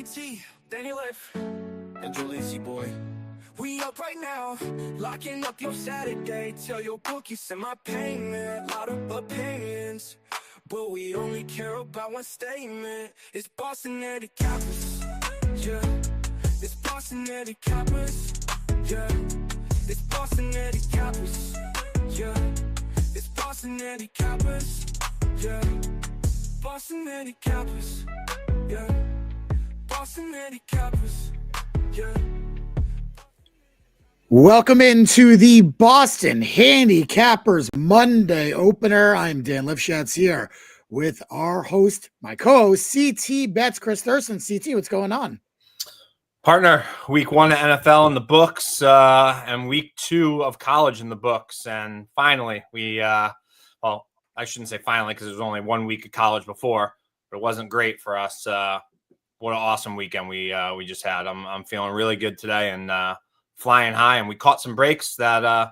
CT, Dan Life, and Julian boy. We up right now, locking up your Saturday. Tell your bookie send my payment. Lot of opinions, but we only care about one statement. It's Boston Eddie Cappers, yeah. It's Boston Eddie Cappers, yeah. It's Boston Eddie Cappers, yeah. It's Boston Eddie Cappers, yeah. Boston Eddie Cappers, yeah. Boston Eddie Cappers, yeah. Welcome into the Boston Handicappers Monday opener. I'm Dan Lifshatz here with our host, my co-host, CT Bets, Chris Thurston. CT, what's going on? Partner, week 1 of NFL in the books, and week 2 of college in the books. And finally, well, I shouldn't say finally because there was only 1 week of college before, but it wasn't great for us. What an awesome weekend we just had. I'm feeling really good today and flying high, and we caught some breaks that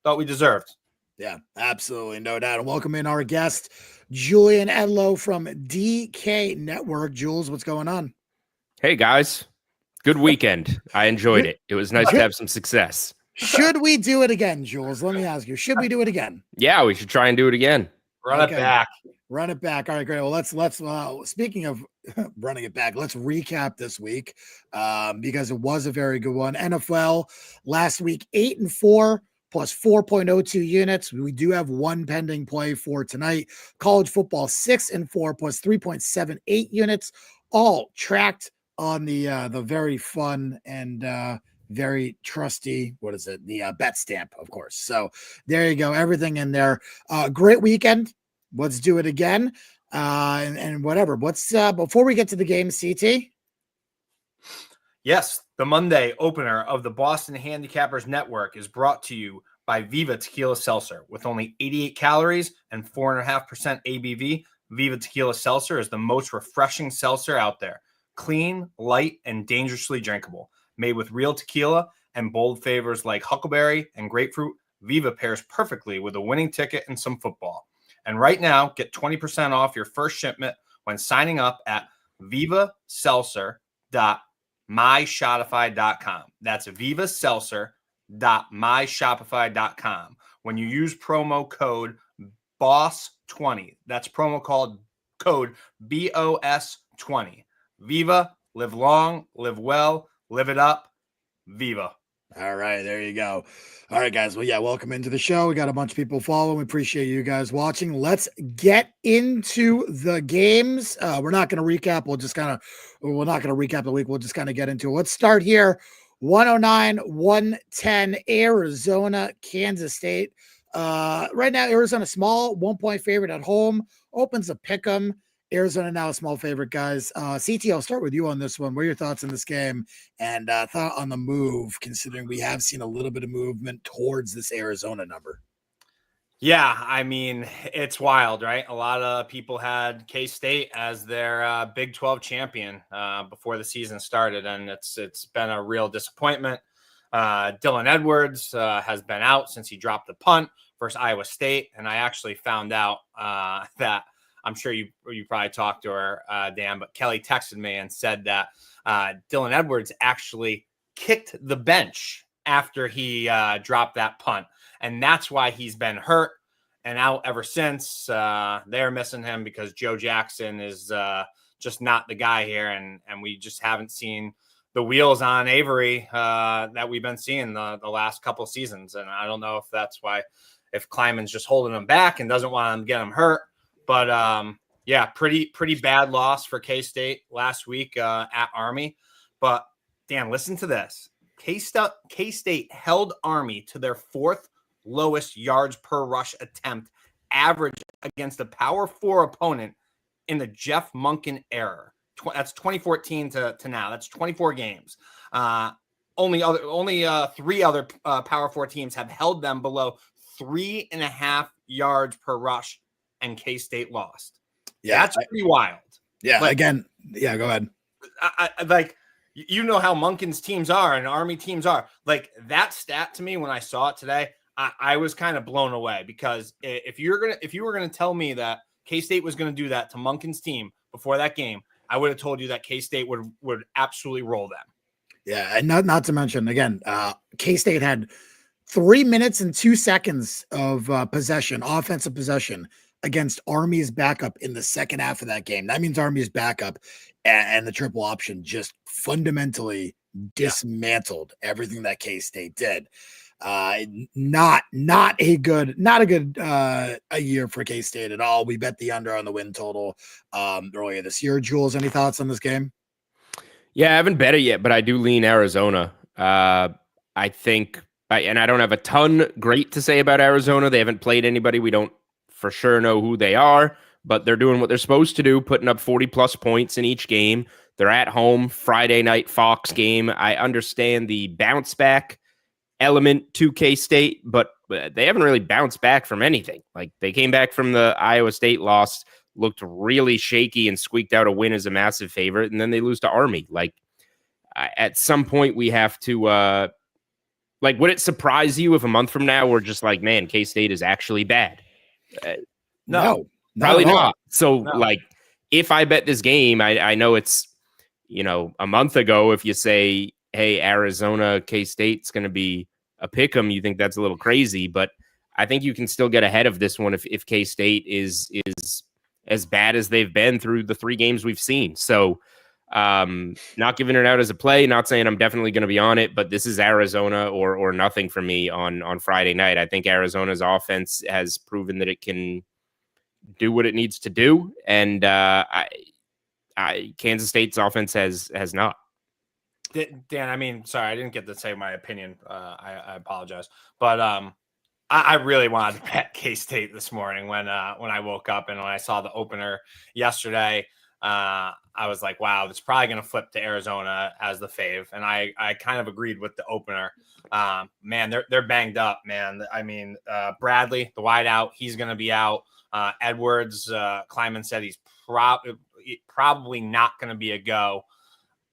thought we deserved. Yeah, absolutely, no doubt. And welcome in our guest, Julian Elow from DK Network. Jules, what's going on? Hey, guys. Good weekend. I enjoyed it. It was nice to have some success. Should we do it again, Jules? Let me ask you. Should we do it again? Yeah, we should try and do it again. Run it back. Run it back. All right, great. Well, let's speaking of running it back, let's recap this week because it was a very good one. NFL last week, 8-4 plus 4.02 units. We do have one pending play for tonight. College football, 6-4 plus 3.78 units, all tracked on the very fun and very trusty, the bet stamp, of course. So there you go. Everything in there. Great weekend. Let's do it again. And whatever. What's before we get to the game, CT? Yes, the Monday opener of the Boston Handicappers Network is brought to you by Viva Tequila Seltzer. With only 88 calories and 4.5% ABV, Viva Tequila Seltzer is the most refreshing seltzer out there. Clean, light, and dangerously drinkable. Made with real tequila and bold flavors like huckleberry and grapefruit, Viva pairs perfectly with a winning ticket and some football. And right now, get 20% off your first shipment when signing up at vivaseltzer.myshopify.com. That's vivaseltzer.myshopify.com. When you use promo code BOSS20, that's promo code BOS20. Viva, live long, live well, live it up. Viva. All right, there you go. All right, guys. Well, yeah, welcome into the show. We got a bunch of people following. We appreciate you guys watching. Let's get into the games. We're not going to recap. We're not going to recap the week. We'll just kind of get into it. Let's start here. 109-110 Arizona, Kansas State. Right now, Arizona small, 1-point favorite at home. Opens a pick 'em. Arizona now a small favorite, guys. CT, I'll start with you on this one. What are your thoughts on this game and thought on the move, considering we have seen a little bit of movement towards this Arizona number? Yeah, I mean, it's wild, right? A lot of people had K-State as their Big 12 champion before the season started, and it's been a real disappointment. Dylan Edwards has been out since he dropped the punt versus Iowa State, and I actually found out that I'm sure you probably talked to her, Dan, but Kelly texted me and said that Dylan Edwards actually kicked the bench after he dropped that punt. And that's why he's been hurt and out ever since. They're missing him because Joe Jackson is just not the guy here. And we just haven't seen the wheels on Avery that we've been seeing the last couple seasons. And I don't know if that's why, if Kleiman's just holding him back and doesn't want to get him hurt. But, yeah, pretty bad loss for K-State last week at Army. But, Dan, listen to this. K-State held Army to their 4th lowest yards per rush attempt average against a Power 4 opponent in the Jeff Monken era. That's 2014 to now. That's 24 games. Only 3 other Power 4 teams have held them below 3.5 yards per rush. And K-State lost. Yeah, that's pretty wild. Yeah, go ahead. I like, you know how Monken's teams are and Army teams are. Like, that stat to me when I saw it today, I was kind of blown away, because if you were gonna tell me that K-State was gonna do that to Monken's team before that game, I would have told you that K-State would absolutely roll them. Yeah, and not to mention, again, K-State had 3 minutes and 2 seconds of possession, offensive possession, against Army's backup in the second half of that game. That means Army's backup and the triple option just fundamentally dismantled everything that K-State did. Not a good a year for K-State at all. We bet the under on the win total earlier this year. Jules, any thoughts on this game? Yeah, I haven't bet it yet, but I do lean Arizona. I think, and I don't have a ton great to say about Arizona. They haven't played anybody. We don't for sure know who they are, but they're doing what they're supposed to do, putting up 40-plus points in each game. They're at home, Friday night Fox game. I understand the bounce back element to K-State, but they haven't really bounced back from anything. Like, they came back from the Iowa State loss, looked really shaky and squeaked out a win as a massive favorite, and then they lose to Army. Like, at some point we have to would it surprise you if a month from now we're just like, man, K-State is actually bad? No, probably not. So No. like, if I bet this game, I know it's, a month ago, if you say, hey, Arizona, K-State's going to be a pick 'em, you think that's a little crazy, but I think you can still get ahead of this one if K-State is as bad as they've been through the 3 games we've seen. So not giving it out as a play, not saying I'm definitely going to be on it, but this is Arizona or nothing for me on Friday night. I think Arizona's offense has proven that it can do what it needs to do, and Kansas State's offense has not. Dan, I mean, sorry, I didn't get to say my opinion. I apologize, but I really wanted to bet K-State this morning when I woke up, and when I saw the opener yesterday, I was like, wow, it's probably going to flip to Arizona as the fave, and I kind of agreed with the opener. Man, they're banged up, man. I mean, Bradley, the wideout, he's going to be out. Edwards, Kleiman said he's probably not going to be a go.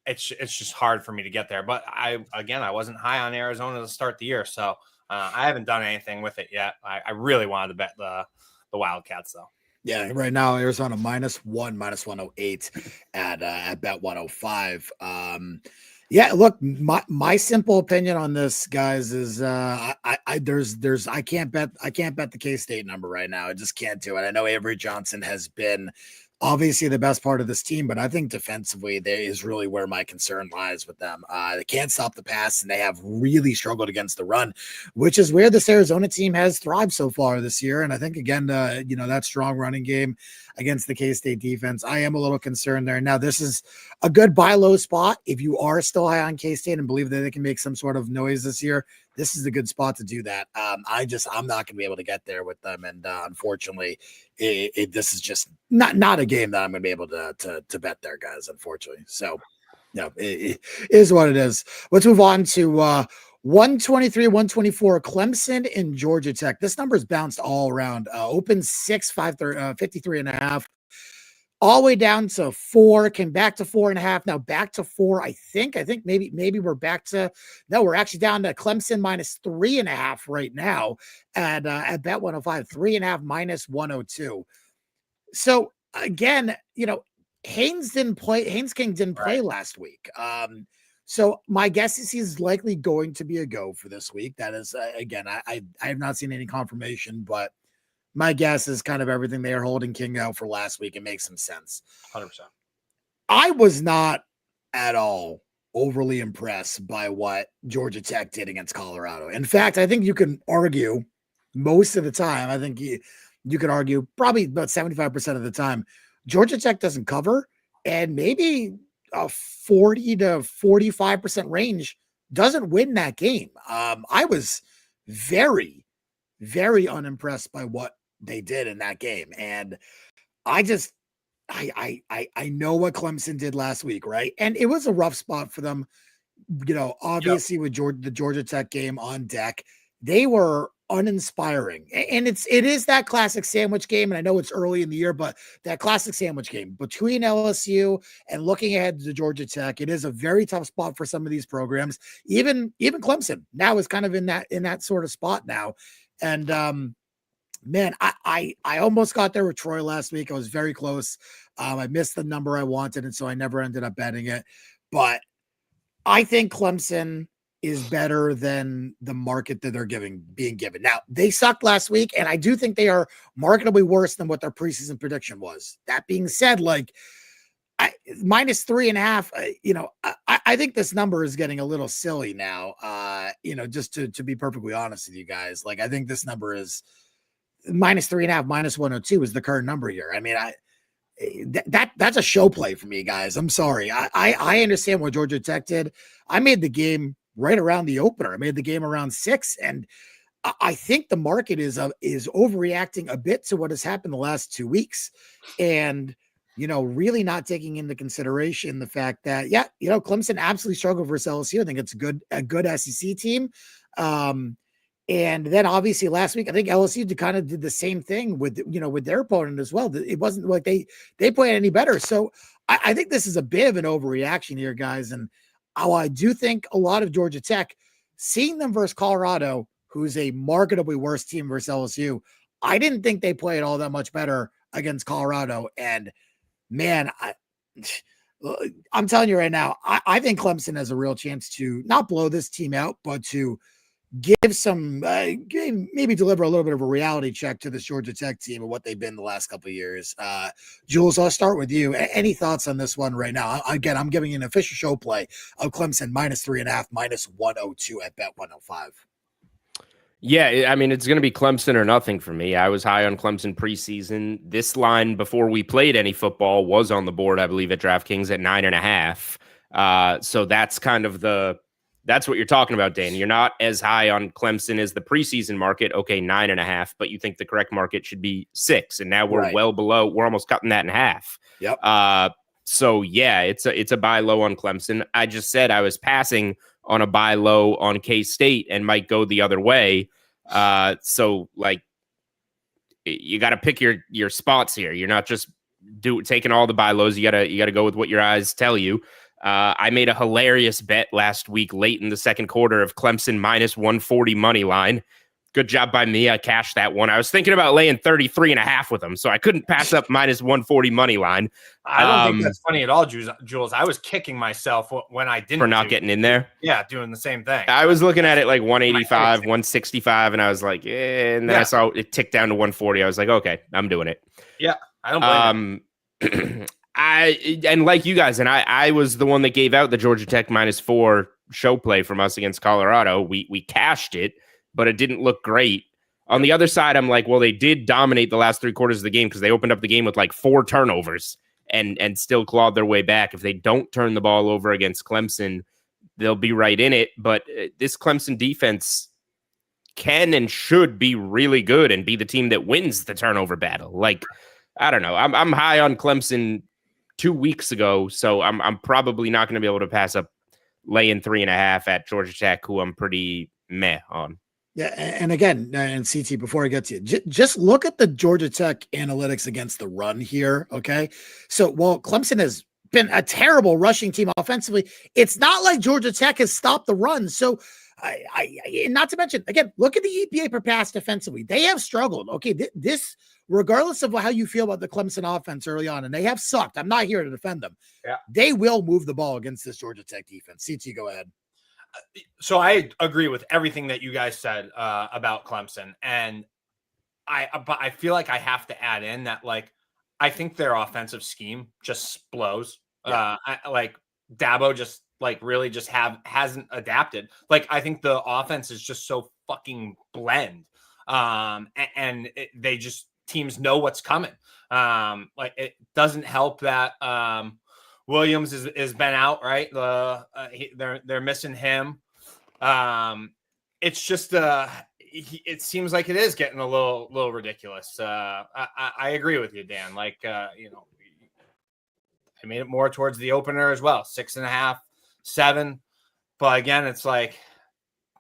It's just hard for me to get there. But I wasn't high on Arizona to start the year, so I haven't done anything with it yet. I really wanted to bet the Wildcats, though. Yeah, right now Arizona -108 at bet 105. Yeah, look, my simple opinion on this, guys, is I can't bet the K-State number right now. I just can't do it. I know Avery Johnson has been obviously the best part of this team, but I think defensively there is really where my concern lies with them. They can't stop the pass, and they have really struggled against the run, which is where this Arizona team has thrived so far this year. And I think, again, that strong running game against the K-State defense, I am a little concerned there. Now, this is a good buy low spot. If you are still high on K-State and believe that they can make some sort of noise this year, this is a good spot to do that. I'm not going to be able to get there with them. And unfortunately, this is just not a game that I'm going to be able to bet there, guys, unfortunately. So, it is what it is. Let's move on to 123, 124, Clemson and Georgia Tech. This number is bounced all around. Open 53.5. All the way down to 4, came back to 4.5, now back to 4. I think maybe we're back to, no, we're actually down to Clemson -3.5 right now at bet 105, 3.5 -102. So again, Haynes King didn't play last week. So my guess is he's likely going to be a go for this week. That is, again, I have not seen any confirmation, but my guess is kind of everything they are holding King out for last week. It makes some sense. 100%. I was not at all overly impressed by what Georgia Tech did against Colorado. In fact, I think you can argue most of the time, I think you could argue probably about 75% of the time, Georgia Tech doesn't cover, and maybe a 40 to 45% range doesn't win that game. I was very, very unimpressed by what they did in that game. And I know what Clemson did last week, right? And it was a rough spot for them, obviously with the Georgia Tech game on deck. They were uninspiring. And it is that classic sandwich game. And I know it's early in the year, but that classic sandwich game between LSU and looking ahead to Georgia Tech, it is a very tough spot for some of these programs. Even Clemson now is kind of in that sort of spot now. And Man, I almost got there with Troy last week. I was very close. I missed the number I wanted, and so I never ended up betting it. But I think Clemson is better than the market that they're being given. Now, they sucked last week, and I do think they are marketably worse than what their preseason prediction was. That being said, like minus 3.5, I think this number is getting a little silly now. Just to be perfectly honest with you guys, like I think this number is minus 3.5, minus 102 is the current number here. I mean, that's a show play for me, guys. I'm sorry. I understand what Georgia Tech did. I made the game right around the opener. I made the game around 6, and I think the market is overreacting a bit to what has happened the last 2 weeks, and really not taking into consideration the fact that Clemson absolutely struggled versus LSU. I think it's a good SEC team. And then obviously last week, I think LSU kind of did the same thing with their opponent as well. It wasn't like they played any better. So I think this is a bit of an overreaction here, guys. And I do think a lot of Georgia Tech, seeing them versus Colorado, who's a marketably worse team versus LSU, I didn't think they played all that much better against Colorado. And man, I'm telling you right now, I think Clemson has a real chance to not blow this team out, but to give some maybe deliver a little bit of a reality check to this Georgia Tech team and what they've been the last couple of years. Jules, I'll start with you. Any thoughts on this one right now? Again, I'm giving you an official show play of Clemson minus 3.5, minus 102 at bet 105. Yeah, I mean, it's going to be Clemson or nothing for me. I was high on Clemson preseason. This line before we played any football was on the board, I believe, at DraftKings at 9.5. So that's kind of that's what you're talking about, Dan. You're not as high on Clemson as the preseason market. Okay, 9.5, but you think the correct market should be 6, and now we're well below. We're almost cutting that in half. Yep. So yeah, it's a buy low on Clemson. I just said I was passing on a buy low on K-State and might go the other way. So like, you got to pick your spots here. You're not just taking all the buy lows. You gotta go with what your eyes tell you. I made a hilarious bet last week late in the second quarter of Clemson minus 140 money line. Good job by me. I cashed that one. I was thinking about laying 33.5 with them, so I couldn't pass up minus 140 money line. I don't think that's funny at all, Jules. I was kicking myself when I didn't for not getting in there. Yeah, doing the same thing. I was looking at it like 185, 165, and I was like, and then I saw it tick down to 140. I was like, okay, I'm doing it. Yeah, I don't blame you. And like you guys, and I was the one that gave out the Georgia Tech minus 4 show play from us against Colorado. We cashed it, but it didn't look great. On the other side, I'm like, well, they did dominate the last 3 quarters of the game because they opened up the game with like 4 turnovers and still clawed their way back. If they don't turn the ball over against Clemson, they'll be right in it. But this Clemson defense can and should be really good and be the team that wins the turnover battle. Like, I don't know. I'm high on Clemson 2 weeks ago, so I'm probably not going to be able to pass up laying 3.5 at Georgia Tech, who I'm pretty meh on. Yeah, and again, and CT, before I get to you, just look at the Georgia Tech analytics against the run here, okay? So, while Clemson has been a terrible rushing team offensively, it's not like Georgia Tech has stopped the run. So, not to mention, again, look at the EPA per pass defensively. They have struggled, okay? This, regardless of how you feel about the Clemson offense early on, and they have sucked. I'm not here to defend them. Yeah. They will move the ball against this Georgia Tech defense. CT, go ahead. So I agree with everything that you guys said about Clemson, and I feel like I have to add in that, like, I think their offensive scheme just blows. Yeah. Like Dabo just really just hasn't adapted. Like, I think the offense is just so fucking blend, and they just teams know what's coming. Like, it doesn't help that Williams is been out, right? They're missing him. It's just it seems like it is getting a little ridiculous. I agree with you, Dan. Like, I made it more towards the opener as well, 6.5, 7. But again, it's like,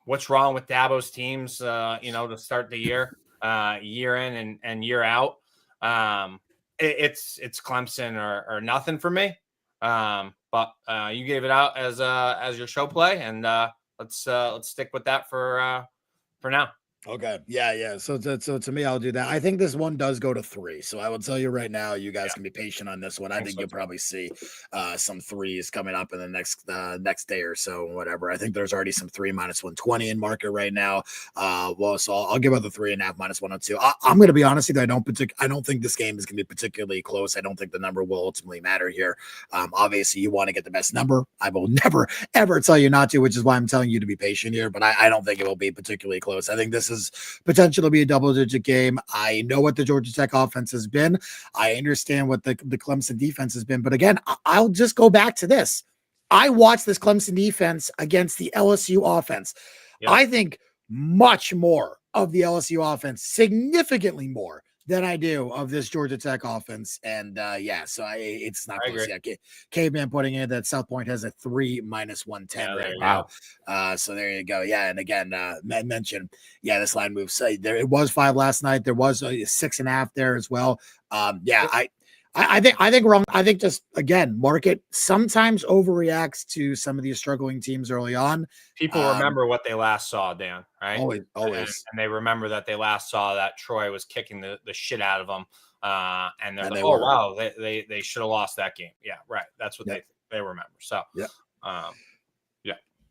what's wrong with Dabo's teams? To start the year, year in and year out. It's Clemson or nothing for me. But you gave it out as your show play, and let's stick with that for now. Okay. Yeah. So to me, I'll do that. I think this one does go to 3. So I will tell you right now, you guys can be patient on this one. I think so you'll probably see some 3s coming up in the next day or so, whatever. I think there's already some 3 minus 120 in market right now. So I'll give out the 3.5 minus 102. I'm going to be honest with you. I don't think this game is going to be particularly close. I don't think the number will ultimately matter here. Obviously, you want to get the best number. I will never ever tell you not to, which is why I'm telling you to be patient here. But I don't think it will be particularly close. I think this is potential to be a double-digit game. I know what the Georgia Tech offense has been. I understand what the Clemson defense has been. But again, I'll just go back to this. I watched this Clemson defense against the LSU offense. Yep. I think much more of the LSU offense, significantly more than I do of this Georgia Tech offense. And so it's not close. Yeah, Caveman putting in that South Point has a 3 minus 110 right now. So there you go. Yeah, and again, mentioned, this line moves. There it was 5 last night. There was a 6.5 there as well. I think wrong. I think just again, market sometimes overreacts to some of these struggling teams early on. People remember what they last saw, Dan, right? Always. And they remember that they last saw that Troy was kicking the shit out of them. And they're like, wow, they should have lost that game. Yeah, right. That's what they remember. So,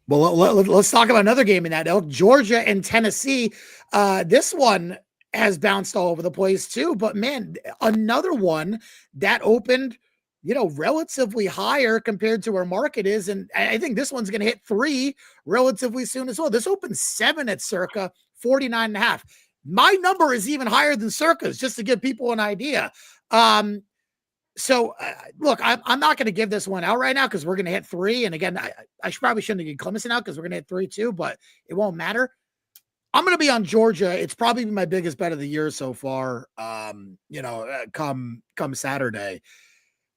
Well, let's talk about another game in that note. Georgia and Tennessee. This one has bounced all over the place too, but man, another one that opened, relatively higher compared to where market is. And I think this one's going to hit 3 relatively soon as well. This opened 7 at circa 49.5. My number is even higher than Circa's, just to give people an idea. Look, I'm not going to give this one out right now because we're going to hit 3. And again, I probably shouldn't have given Clemson out because we're going to hit 3 too, but it won't matter. I'm going to be on Georgia. It's probably my biggest bet of the year so far. Come Saturday.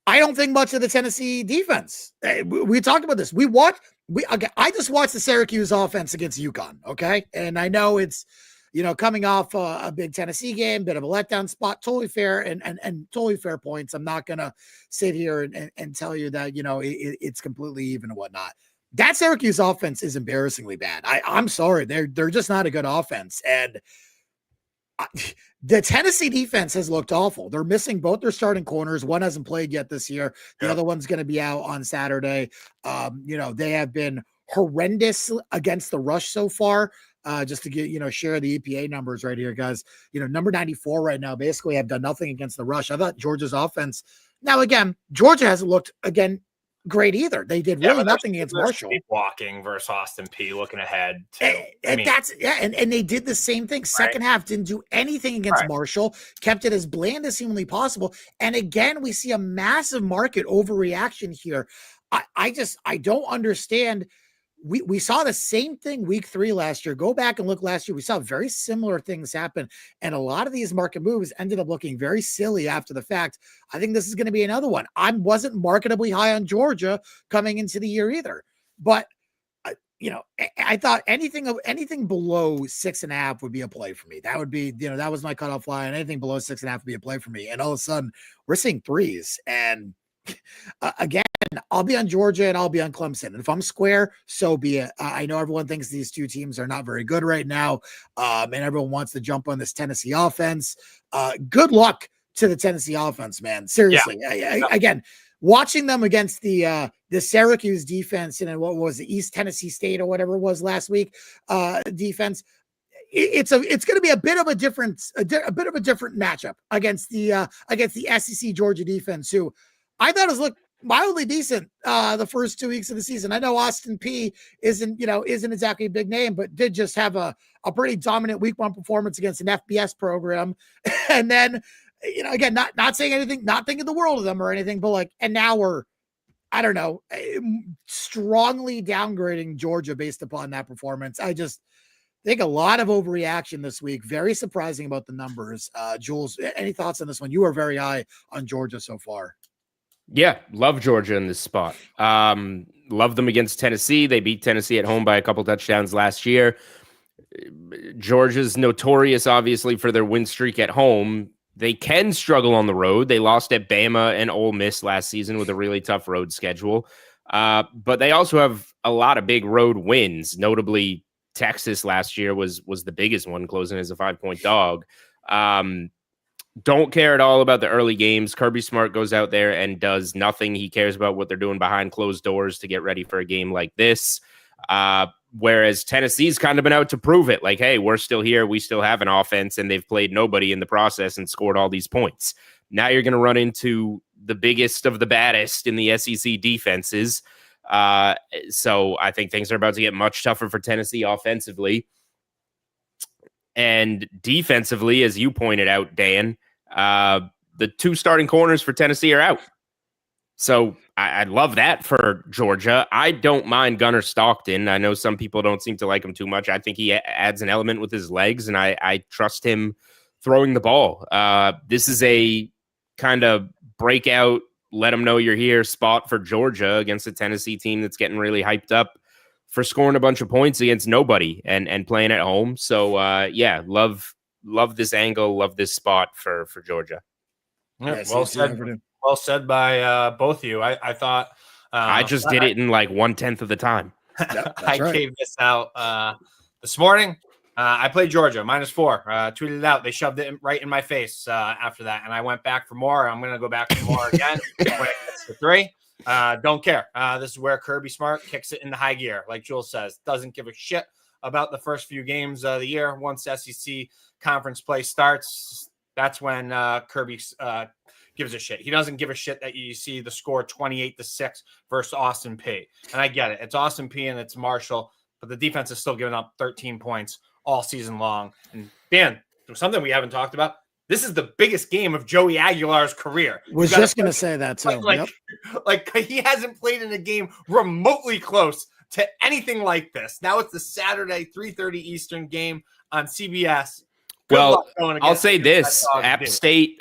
I don't think much of the Tennessee defense. We talked about this. I just watched the Syracuse offense against UConn. Okay. And I know it's, coming off a big Tennessee game, bit of a letdown spot, totally fair and totally fair points. I'm not going to sit here and tell you that, it's completely even and whatnot. That Syracuse offense is embarrassingly bad. I'm sorry. They're just not a good offense. And the Tennessee defense has looked awful. They're missing both their starting corners. One hasn't played yet this year. The other one's going to be out on Saturday. They have been horrendous against the rush so far. Just to get, share the EPA numbers right here, guys. Number 94 right now, basically have done nothing against the rush. I thought Georgia's offense. Now, again, Georgia hasn't looked, great either. They did really nothing against Marshall. Walking versus Austin P looking ahead. And they did the same thing. Second half didn't do anything against Marshall, kept it as bland as humanly possible. And again, we see a massive market overreaction here. I don't understand. We saw the same thing week 3 last year. Go back and look last year. We saw very similar things happen. And a lot of these market moves ended up looking very silly after the fact. I think this is going to be another one. I wasn't marketably high on Georgia coming into the year either. But, I thought anything below 6.5 would be a play for me. That would be, that was my cutoff line. Anything below 6.5 would be a play for me. And all of a sudden, we're seeing 3s. And again, I'll be on Georgia and I'll be on Clemson. And if I'm square, so be it. I know everyone thinks these two teams are not very good right now. And everyone wants to jump on this Tennessee offense. Good luck to the Tennessee offense, man. Seriously. Again, watching them against the Syracuse defense and what was it, East Tennessee State or whatever it was last week, defense. It's going to be a bit of a different matchup against the SEC Georgia defense, who I thought has looked mildly decent the first 2 weeks of the season. I know Austin P isn't exactly a big name, but did just have a pretty dominant week 1 performance against an FBS program. And then, again, not saying anything, not thinking the world of them or anything, but and now we're, I don't know, strongly downgrading Georgia based upon that performance. I just think a lot of overreaction this week. Very surprising about the numbers. Jules, any thoughts on this one? You are very high on Georgia so far. Yeah, love Georgia in this spot. Love them against Tennessee. They beat Tennessee at home by a couple touchdowns last year. Georgia's notorious, obviously, for their win streak at home. They can struggle on the road. They lost at Bama and Ole Miss last season with a really tough road schedule. But they also have a lot of big road wins, notably Texas last year was the biggest one, closing as a 5-point dog. Don't care at all about the early games. Kirby Smart goes out there and does nothing. He cares about what they're doing behind closed doors to get ready for a game like this. Whereas Tennessee's kind of been out to prove it. Like, hey, we're still here. We still have an offense, and they've played nobody in the process and scored all these points. Now you're going to run into the biggest of the baddest in the SEC defenses. So I think things are about to get much tougher for Tennessee offensively. And defensively, as you pointed out, Dan, the 2 starting corners for Tennessee are out. So I love that for Georgia. I don't mind Gunnar Stockton. I know some people don't seem to like him too much. I think he adds an element with his legs, and I trust him throwing the ball. This is a kind of breakout, let them know you're here spot for Georgia against a Tennessee team that's getting really hyped up for scoring a bunch of points against nobody and playing at home. So, love this angle, love this spot for Georgia. Yeah, well said by both of you. I thought I just did it in like 1/10 of the time. Yep, I gave this out this morning. I played Georgia -4. Tweeted it out. They shoved it right in my face after that, and I went back for more. I'm going to go back for more again when it gets to 3. Don't care. This is where Kirby Smart kicks it into high gear, like Jules says. Doesn't give a shit about the first few games of the year. Once SEC conference play starts, that's when Kirby gives a shit. He doesn't give a shit that you see the score 28-6 versus Austin Peay. And I get it. It's Austin Peay and it's Marshall, but the defense is still giving up 13 points all season long. And Dan, something we haven't talked about. This is the biggest game of Joey Aguilar's career. Was just going to say that too. Like he hasn't played in a game remotely close to anything like this. Now it's the Saturday 3:30 Eastern game on CBS. Well, I'll say this: App State.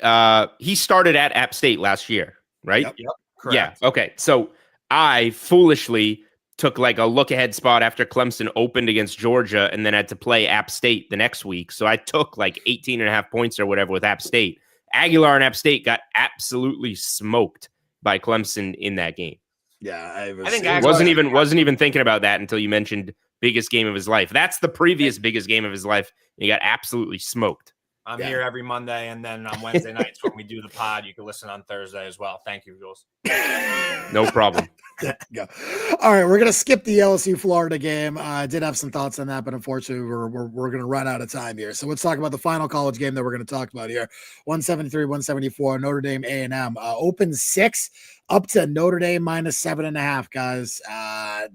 He started at App State last year, right? Yep. Correct. Yeah. Okay. So I foolishly took like a look ahead spot after Clemson opened against Georgia and then had to play App State the next week. So I took like 18.5 points or whatever with App State. Aguilar and App State got absolutely smoked by Clemson in that game. Yeah, I think wasn't even thinking about that until you mentioned biggest game of his life. That's the previous biggest game of his life. He got absolutely smoked. I'm here every Monday, and then on Wednesday nights when we do the pod, you can listen on Thursday as well. Thank you, Jules. No problem. Go. All right, we're gonna skip the LSU Florida game. I did have some thoughts on that, but unfortunately, we're gonna run out of time here. So let's talk about the final college game that we're gonna talk about here. 173-174, Notre Dame A&M. Open 6 up to Notre Dame -7.5. Guys, I'll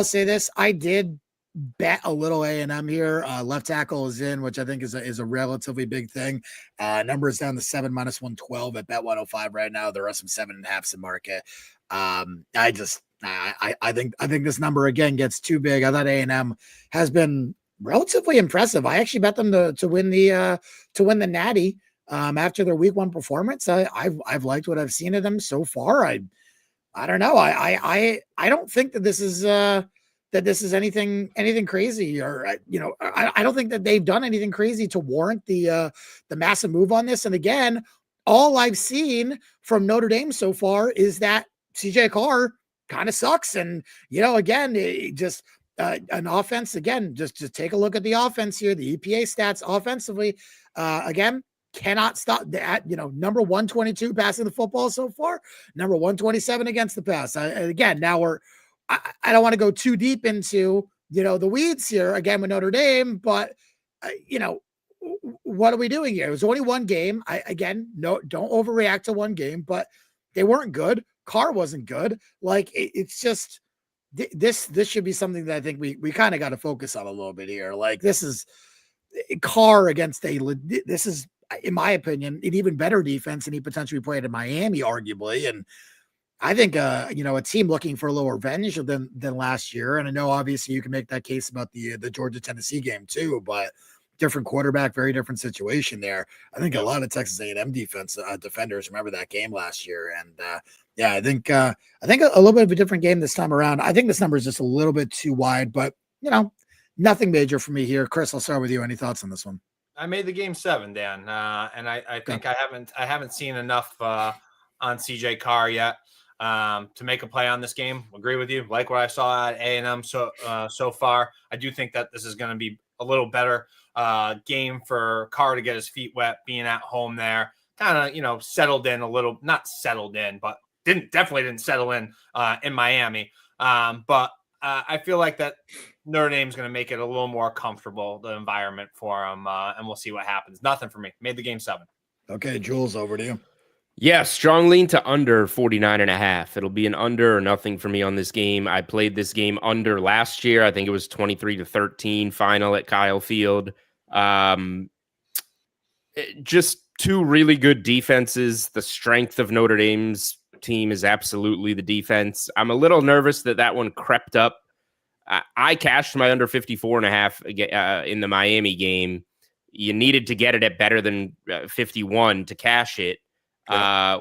say this. I did bet a little A&M here. Left tackle is in, which I think is a relatively big thing. Number is down to 7 -112 at bet 105 right now. There are some 7.5s in market. I think this number again gets too big. I thought A&M has been relatively impressive. I actually bet them to win the Natty after their week 1 performance. I've liked what I've seen of them so far. I don't know. I don't think that this is anything crazy, or I don't think that they've done anything crazy to warrant the massive move on this. And again, all I've seen from Notre Dame so far is that CJ Carr kind of sucks. And again, just an offense. Again, just take a look at the offense here. The EPA stats offensively, again, cannot stop that. Number 122 passing the football so far. Number 127 against the pass. Again, now I don't want to go too deep into, the weeds here again with Notre Dame, but what are we doing here? It was only one game. Don't overreact to one game, but they weren't good. Carr wasn't good. Like it's just, this should be something that I think we kind of got to focus on a little bit here. Like this is Carr against this is, in my opinion, an even better defense than he potentially played in Miami, arguably. And I think, a team looking for a little revenge than last year. And I know obviously you can make that case about the Georgia Tennessee game too, but different quarterback, very different situation there. I think a lot of Texas A&M defenders remember that game last year. And I think a little bit of a different game this time around. I think this number is just a little bit too wide, but nothing major for me here. Chris, I'll start with you. Any thoughts on this one? I made the game 7, Dan, and I think I haven't seen enough on CJ Carr yet. to make a play on this game. Agree with you. Like what I saw at A&M so far. I do think that this is going to be a little better game for Carr to get his feet wet, being at home there. Kind of, settled in a little, not settled in, but definitely didn't settle in Miami. But I feel like that Notre Dame's going to make it a little more comfortable, the environment for them, and we'll see what happens. Nothing for me. Made the game 7. Okay, Jules, over to you. Yeah, strong lean to under 49.5. It'll be an under or nothing for me on this game. I played this game under last year. I think it was 23-13 final at Kyle Field. Just two really good defenses. The strength of Notre Dame's team is absolutely the defense. I'm a little nervous that one crept up. I cashed my under 54.5 in the Miami game. You needed to get it at better than 51 to cash it,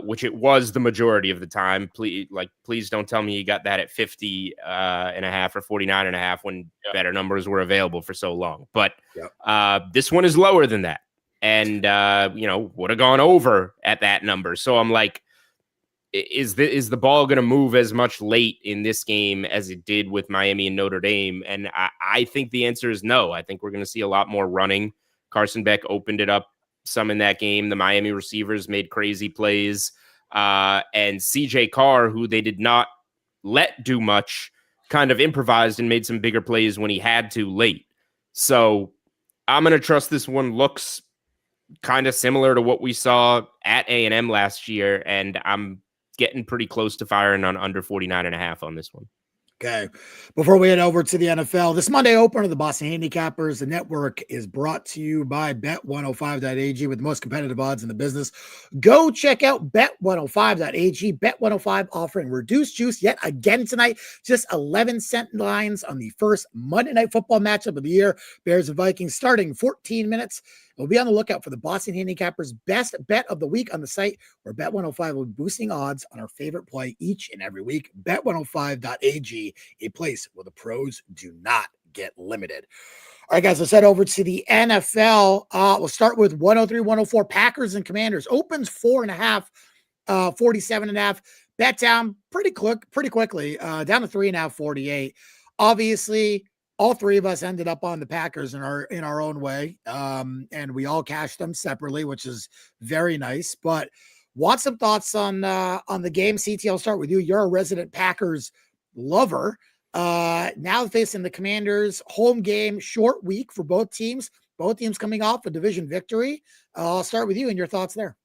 which it was the majority of the time. Please don't tell me you got that at 50.5 or 49.5 when better numbers were available for so long. But this one is lower than that. And, would have gone over at that number. So I'm like, is the ball going to move as much late in this game as it did with Miami and Notre Dame? And I think the answer is no. I think we're going to see a lot more running. Carson Beck opened it up some in that game. The Miami receivers made crazy plays. And CJ Carr, who they did not let do much, kind of improvised and made some bigger plays when he had to late. So I'm going to trust this one looks kind of similar to what we saw at A&M last year, and I'm getting pretty close to firing on under 49.5 on this one. Okay. Before we head over to the NFL, this Monday opener of the Boston Handicappers, the network is brought to you by Bet105.ag with the most competitive odds in the business. Go check out Bet105.ag. Bet105 offering reduced juice yet again tonight. Just 11-cent lines on the first Monday Night Football matchup of the year. Bears and Vikings starting 14 minutes. We'll be on the lookout for the Boston Handicappers best bet of the week on the site, where Bet105 will be boosting odds on our favorite play each and every week. Bet105.ag, a place where the pros do not get limited. All right, guys, let's head over to the NFL. We'll start with 103-104 Packers and Commanders. Opens 4.5, 47.5. Bet down pretty quickly, down to 3.5, 48. Obviously, all three of us ended up on the Packers in our own way, and we all cashed them separately, which is very nice. But want some thoughts on the game? CT, I'll start with you. You're a resident Packers lover. Now facing the Commanders, home game, short week for both teams. Both teams coming off a division victory. I'll start with you and your thoughts there.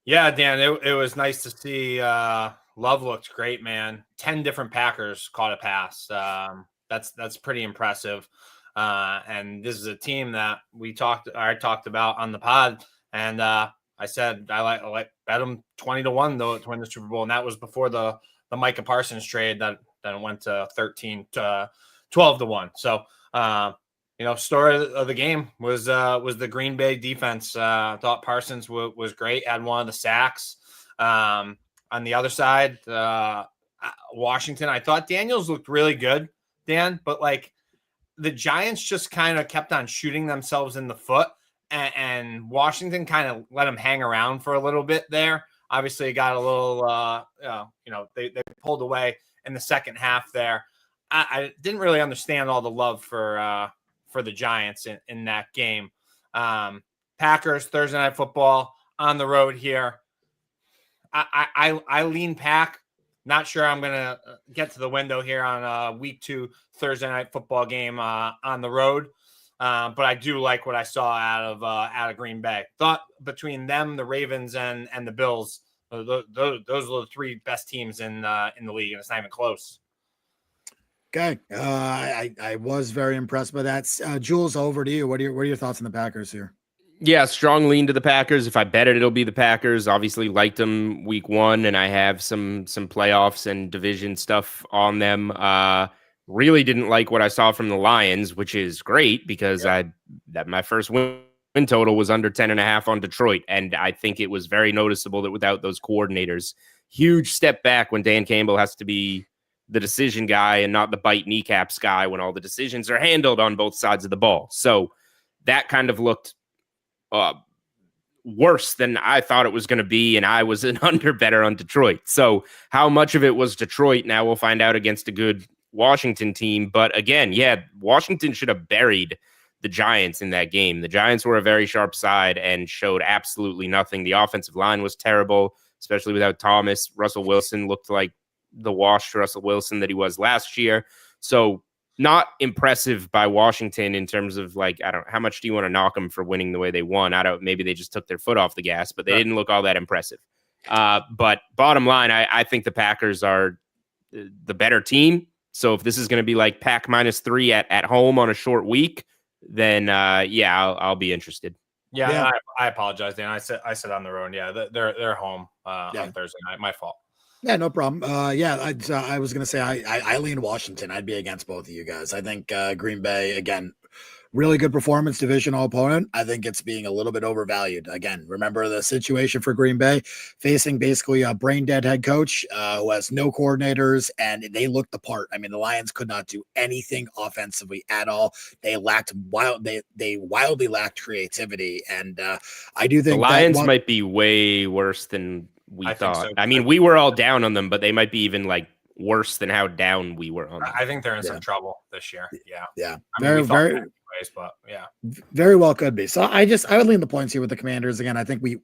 Yeah, Dan, it was nice to see. Love looked great, man. 10 different Packers caught a pass. That's pretty impressive. And this is a team that I talked about on the pod. And I said, I like bet them 20-1 though to win the Super Bowl. And that was before the Micah Parsons trade that went to 12-1. So, story of the game was the Green Bay defense. I thought Parsons was great. Had one of the sacks. On the other side, Washington, I thought Daniels looked really good, Dan, but like the Giants just kind of kept on shooting themselves in the foot, and Washington kind of let them hang around for a little bit there. Obviously, it got a little, they pulled away in the second half there. I didn't really understand all the love for the Giants in that game. Packers, Thursday Night Football on the road here. I lean Pack. Not sure I'm going to get to the window here on week 2 Thursday Night Football game on the road. But I do like what I saw out of Green Bay. Thought between them, the Ravens, and the Bills, those are the 3 best teams in the league, and it's not even close. Okay. I was very impressed by that. Jules, over to you. What are your thoughts on the Packers here? Yeah, strong lean to the Packers. If I bet it, it'll be the Packers. Obviously liked them week 1, and I have some playoffs and division stuff on them. Really didn't like what I saw from the Lions, which is great because my first win total was under 10.5 on Detroit, and I think it was very noticeable that without those coordinators, huge step back when Dan Campbell has to be the decision guy and not the bite kneecaps guy when all the decisions are handled on both sides of the ball. So that kind of looked worse than I thought it was going to be, and I was an under better on Detroit. So how much of it was Detroit? Now we'll find out against a good Washington team. But again, yeah, Washington should have buried the Giants in that game. The Giants were a very sharp side and showed absolutely nothing. The offensive line was terrible, especially without Thomas. Russell Wilson looked like the washed Russell Wilson that he was last year. So not impressive by Washington in terms of like, I don't know, how much do you want to knock them for winning the way they won? Maybe they just took their foot off the gas, but they didn't look all that impressive. But bottom line, I think the Packers are the better team. So if this is going to be like Pack -3 at home on a short week, then I'll be interested. Yeah. I apologize, Dan. I said on the road. Yeah, they're home on Thursday night. My fault. Yeah, no problem. I was going to say I lean Washington. I'd be against both of you guys. I think Green Bay, again, really good performance, divisional opponent. I think it's being a little bit overvalued. Again, remember the situation for Green Bay, facing basically a brain-dead head coach who has no coordinators, and they looked the part. I mean, the Lions could not do anything offensively at all. They wildly lacked creativity, and I do think the Lions might be way worse than we thought. So. I mean, we were all down on them, but they might be even like worse than how down we were on them. I think they're in some trouble this year. Yeah. But very well could be. So I would lean the points here with the Commanders. Again, I think we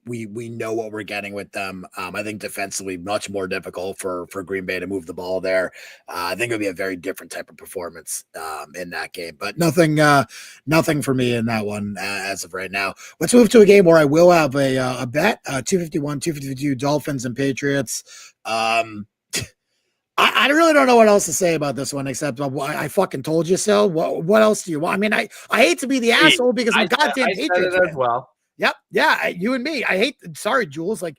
know what we're getting with them. I think defensively much more difficult for Green Bay to move the ball there. I think it'll be a very different type of performance in that game, but nothing for me in that one as of right now. Let's move to a game where I will have a bet, 251, 252 Dolphins and Patriots. I really don't know what else to say about this one except I fucking told you so. What else do you want? I mean, I hate to be the asshole because I'm goddamn Patriots as well. Yep. Yeah. You and me. Sorry, Jules. Like,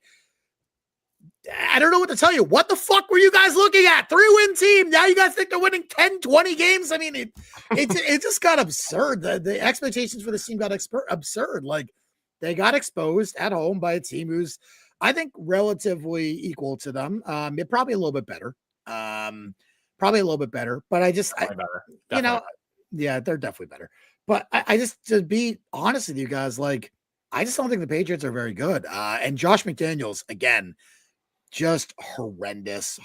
I don't know what to tell you. What the fuck were you guys looking at? 3-win team. Now you guys think they're winning 10, 20 games. I mean, it just got absurd. The expectations for this team got absurd. Like, they got exposed at home by a team who's, I think, relatively equal to them. Probably a little bit better. But I just, yeah, they're definitely better. But I just, to be honest with you guys, like, I just don't think the Patriots are very good. And Josh McDaniels, again, just horrendous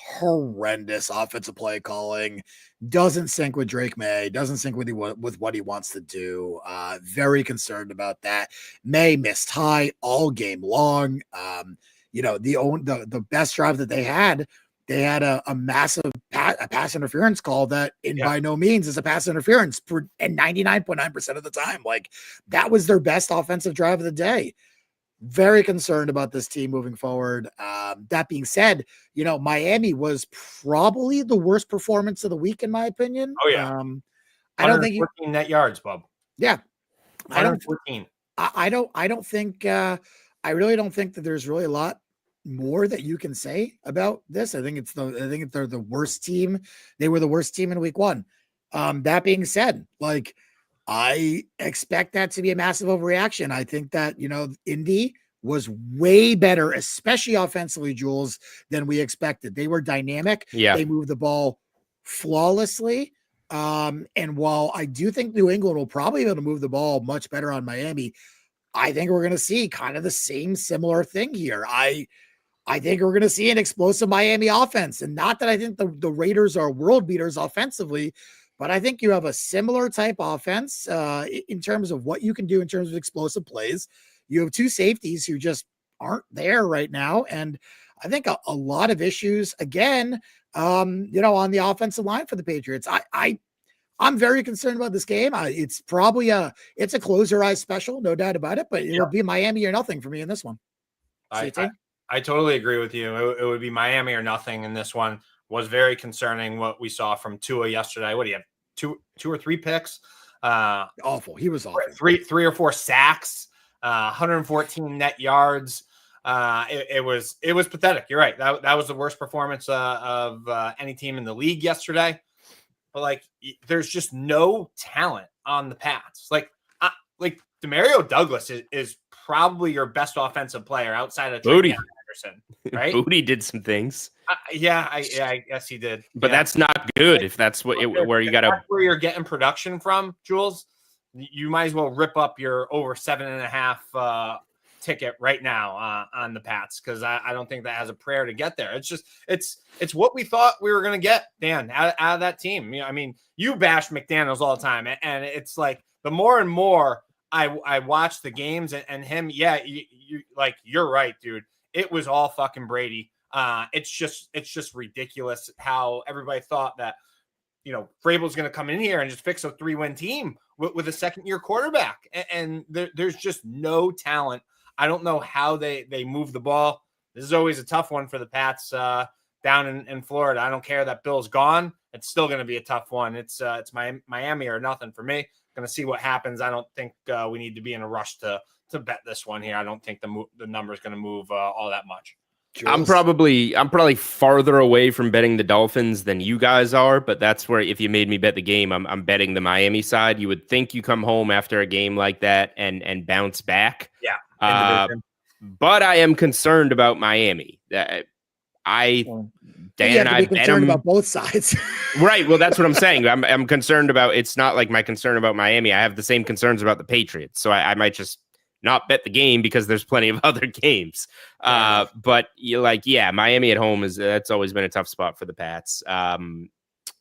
offensive play calling. Doesn't sync with Drake May. Doesn't sync with what he wants to do. Very concerned about that. May missed high all game long. The best drive that they had a massive pass interference call that by no means is a pass interference and 99.9% of the time. Like, that was their best offensive drive of the day. Very concerned about this team moving forward. That being said, Miami was probably the worst performance of the week, in my opinion. Oh, yeah. I don't think 14 net yards, Bob. Yeah. 114. I really don't think that there's really a lot more that you can say about this. I think they're the worst team. They were the worst team in week 1. That being said, like, I expect that to be a massive overreaction. I think that, Indy was way better, especially offensively, Jules, than we expected. They were dynamic. Yeah. They moved the ball flawlessly. And while I do think New England will probably be able to move the ball much better on Miami, I think we're going to see kind of the same similar thing here. I think we're going to see an explosive Miami offense. And not that I think the Raiders are world beaters offensively, but I think you have a similar type offense in terms of what you can do in terms of explosive plays. You have 2 safeties who just aren't there right now. And I think a lot of issues, again, on the offensive line for the Patriots. I'm very concerned about this game. It's probably it's a close your eyes special, no doubt about it, but it'll be Miami or nothing for me in this one. I totally agree with you. It would be Miami or nothing in this one. Was very concerning what we saw from Tua yesterday. What do you have? Two or 3 picks? Awful. He was awful. 3 or 4 sacks, 114 net yards. It was pathetic. You're right. That was the worst performance of any team in the league yesterday. But like, there's just no talent on the Pats. Like Demario Douglas is probably your best offensive player outside of Booty Anderson, right? Booty did some things. I guess he did. But that's not good if that's where you got to. Where you're getting production from, Jules, you might as well rip up your over 7.5 ticket right now on the Pats, because I don't think that has a prayer to get there. It's just it's what we thought we were going to get, Dan, out of that team. I mean, you bash McDaniels all the time, and it's like the more and more I watch the games and him, you're right, dude. It was all fucking Brady. It's just ridiculous how everybody thought that, Vrabel's going to come in here and just fix a 3-win team with a second-year quarterback. And there's just no talent. I don't know how they move the ball. This is always a tough one for the Pats down in Florida. I don't care that Bill's gone. It's still going to be a tough one. It's Miami or nothing for me. Going to see what happens. I don't think we need to be in a rush to bet this one here. I don't think the number is going to move all that much. Jules? I'm probably farther away from betting the Dolphins than you guys are, but that's where, if you made me bet the game, I'm betting the Miami side. You would think you come home after a game like that and bounce back. Yeah. But I am concerned about Miami. Dan and I bet them about both sides. Right. Well, that's what I'm saying. I'm concerned about. It's not like my concern about Miami. I have the same concerns about the Patriots, so I might just not bet the game because there's plenty of other games. But Miami at home that's always been a tough spot for the Pats.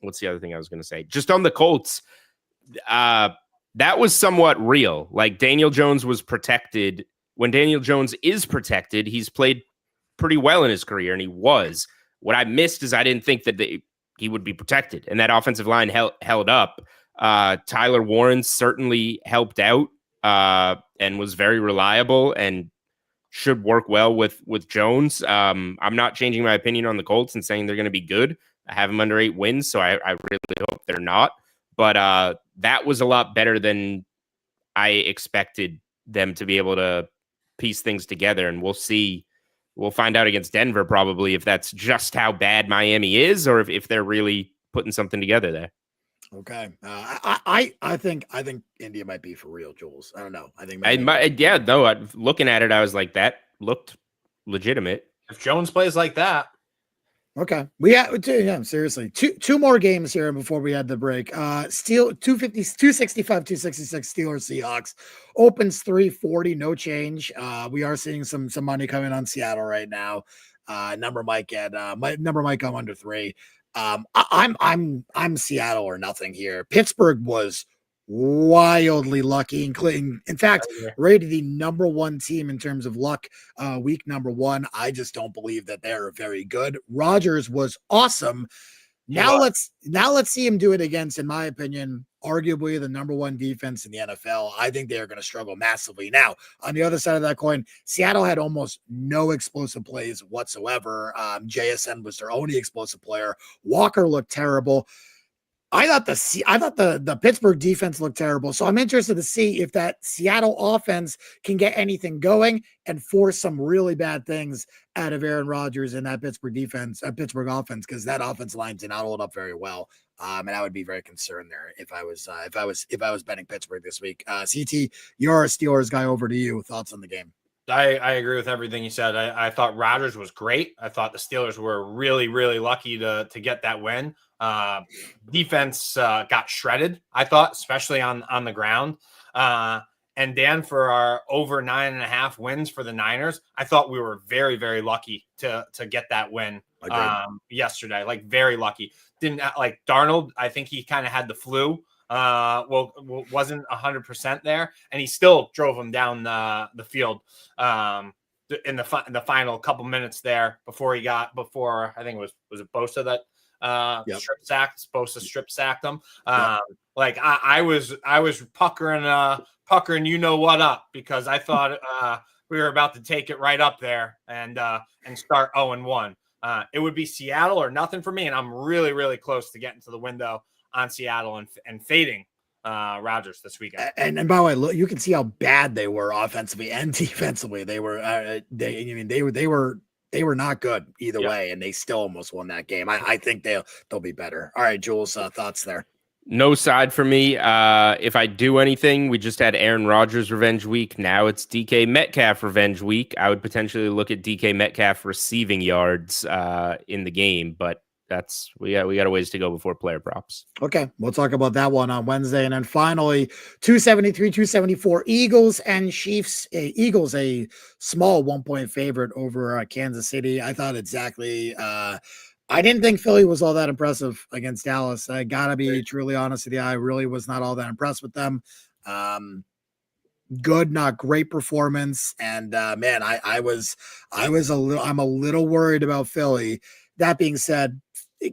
What's the other thing I was going to say? Just on the Colts, that was somewhat real. Like, Daniel Jones was protected. When Daniel Jones is protected, he's played pretty well in his career, and he was. What I missed is I didn't think that he would be protected, and that offensive line held up. Tyler Warren certainly helped out and was very reliable and should work well with Jones. I'm not changing my opinion on the Colts and saying they're going to be good. I have them under 8 wins, so I really hope they're not. But that was a lot better than I expected them to be able to piece things together, and we'll see. We'll find out against Denver probably if that's just how bad Miami is, or if they're really putting something together there. Okay, I think India might be for real, Jules. I don't know. I think looking at it, I was like, that looked legitimate. If Jones plays like that. Okay. Seriously. Two more games here before we had the break. 265, 266 Steelers Seahawks. Opens 340, no change. We are seeing some money coming on Seattle right now. Number might come under 3. I'm Seattle or nothing here. Pittsburgh was wildly lucky, including, in fact, rated the number 1 team in terms of luck week number 1. I just don't believe that they're very good. Rodgers was awesome. Now let's see him do it against, in my opinion, arguably the number 1 defense in the NFL. I think they are going to struggle massively. Now, on the other side of that coin, Seattle had almost no explosive plays whatsoever. JSN was their only explosive player. Walker looked terrible. I thought the Pittsburgh defense looked terrible. So I'm interested to see if that Seattle offense can get anything going and force some really bad things out of Aaron Rodgers and that Pittsburgh offense, because that offense line did not hold up very well. And I would be very concerned there if I was betting Pittsburgh this week. CT, you're a Steelers guy. Over to you. Thoughts on the game? I agree with everything you said. I thought Rodgers was great. I thought the Steelers were really, really lucky to get that win. Defense got shredded, I thought, especially on the ground. And Dan, for our over 9.5 wins for the Niners, I thought we were very, very lucky to get that win yesterday. Like, very lucky. Didn't like Darnold. I think he kind of had the flu. Wasn't 100% there, and he still drove him down the field in the final couple minutes there before I think it was Bosa that strip sacked him. Like I was puckering you know what up, because I thought we were about to take it right up there and start 0-1. It would be Seattle or nothing for me, and I'm really, really close to getting to the window on Seattle and fading Rodgers this weekend. And by the way, look, you can see how bad they were offensively and defensively. They were they were not good either way, and they still almost won that game. I think they'll be better. All right, Jules, thoughts there? No side for me. If I do anything, we just had Aaron Rodgers revenge week. Now it's DK Metcalf revenge week. I would potentially look at DK Metcalf receiving yards in the game, but we got a ways to go before player props. Okay, we'll talk about that one on Wednesday. And then finally, 273, 274 Eagles and Chiefs. Eagles, a small 1-point favorite over Kansas City. I thought exactly. I didn't think Philly was all that impressive against Dallas. I gotta be truly honest with you. I really was not all that impressed with them. Good, not great performance. And man, I'm a little worried about Philly. That being said,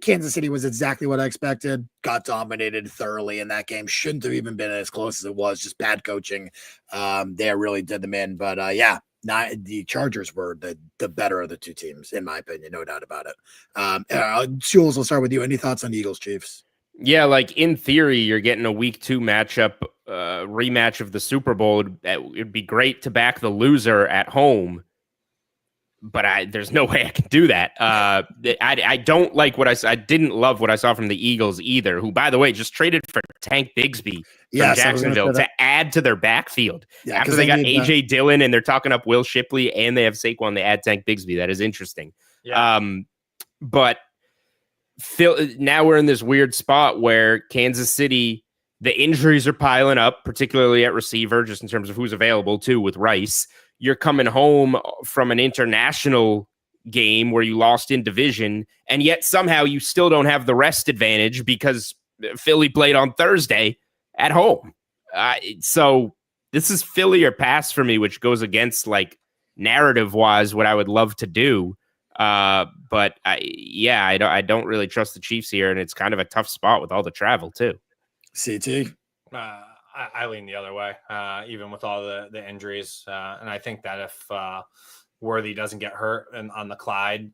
Kansas City was exactly what I expected. Got dominated thoroughly in that game. Shouldn't have even been as close as it was. Just bad coaching. They really did them in. But the Chargers were the better of the two teams, in my opinion. No doubt about it. Jules, we'll start with you. Any thoughts on Eagles Chiefs? Yeah, like in theory, you're getting a week 2 matchup, rematch of the Super Bowl. It'd be great to back the loser at home, but there's no way I can do that. I don't like I didn't love what I saw from the Eagles either, who, by the way, just traded for Tank Bigsby from Jacksonville to add to their backfield. Yeah, after they got A.J. Dillon and they're talking up Will Shipley and they have Saquon, they add Tank Bigsby. That is interesting. Yeah. But now we're in this weird spot where Kansas City, the injuries are piling up, particularly at receiver, just in terms of who's available too with Rice. You're coming home from an international game where you lost in division, and yet somehow you still don't have the rest advantage because Philly played on Thursday at home. So this is Philly or pass for me, which goes against like narrative wise what I would love to do. But I don't really trust the Chiefs here, and it's kind of a tough spot with all the travel too. CT. I lean the other way, even with all the injuries. And I think that if Worthy doesn't get hurt on the Clyde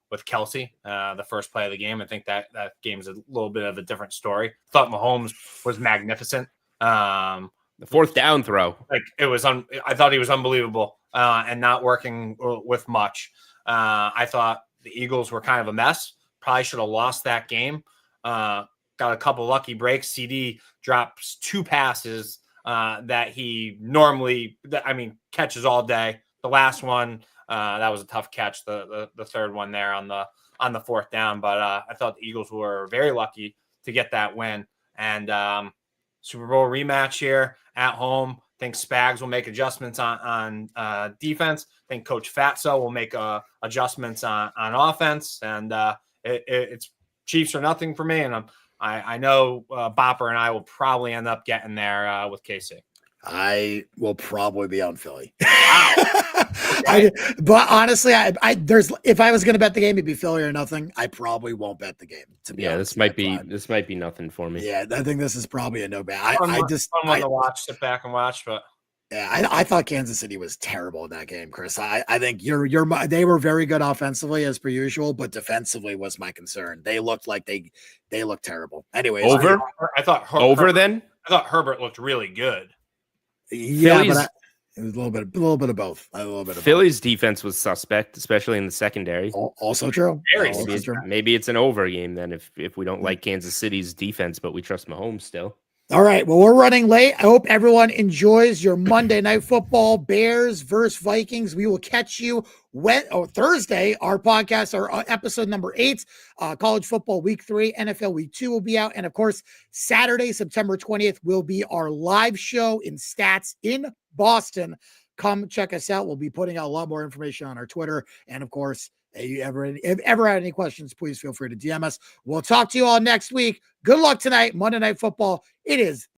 with Kelsey, the first play of the game, I think that game's a little bit of a different story. Thought Mahomes was magnificent. The fourth down throw. I thought he was unbelievable and not working with much. I thought the Eagles were kind of a mess. Probably should have lost that game. Got a couple lucky breaks. CD drops 2 passes that he normally, catches all day. The last one, that was a tough catch. The third one there on the fourth down. But I thought the Eagles were very lucky to get that win. And Super Bowl rematch here at home. I think Spags will make adjustments on defense. I think Coach Fatso will make adjustments on offense. And it's Chiefs or nothing for me. And I know Bopper and I will probably end up getting there with KC. I will probably be on Philly. Wow. Okay. But honestly, if I was going to bet the game, it'd be Philly or nothing. I probably won't bet the game. To be honest, this might be nothing for me. Yeah, I think this is probably a no bet. I want to watch, sit back and watch, but. Yeah, I thought Kansas City was terrible in that game, Chris. I think they were very good offensively as per usual, but defensively was my concern. They looked like they looked terrible. Anyways, I thought Herbert looked really good. Yeah, but it was a little bit of both. Philly's defense was suspect, especially in the secondary. Also true. Maybe it's an over game then if we don't like Kansas City's defense, but we trust Mahomes still. All right. Well, we're running late. I hope everyone enjoys your Monday Night Football. Bears versus Vikings. We will catch you Thursday. Our podcast, our episode number 8, college football week 3, NFL week 2 will be out. And of course, Saturday, September 20th will be our live show in Stats in Boston. Come check us out. We'll be putting out a lot more information on our Twitter. And of course, if you ever had any questions, please feel free to DM us. We'll talk to you all next week. Good luck tonight, Monday Night Football. It is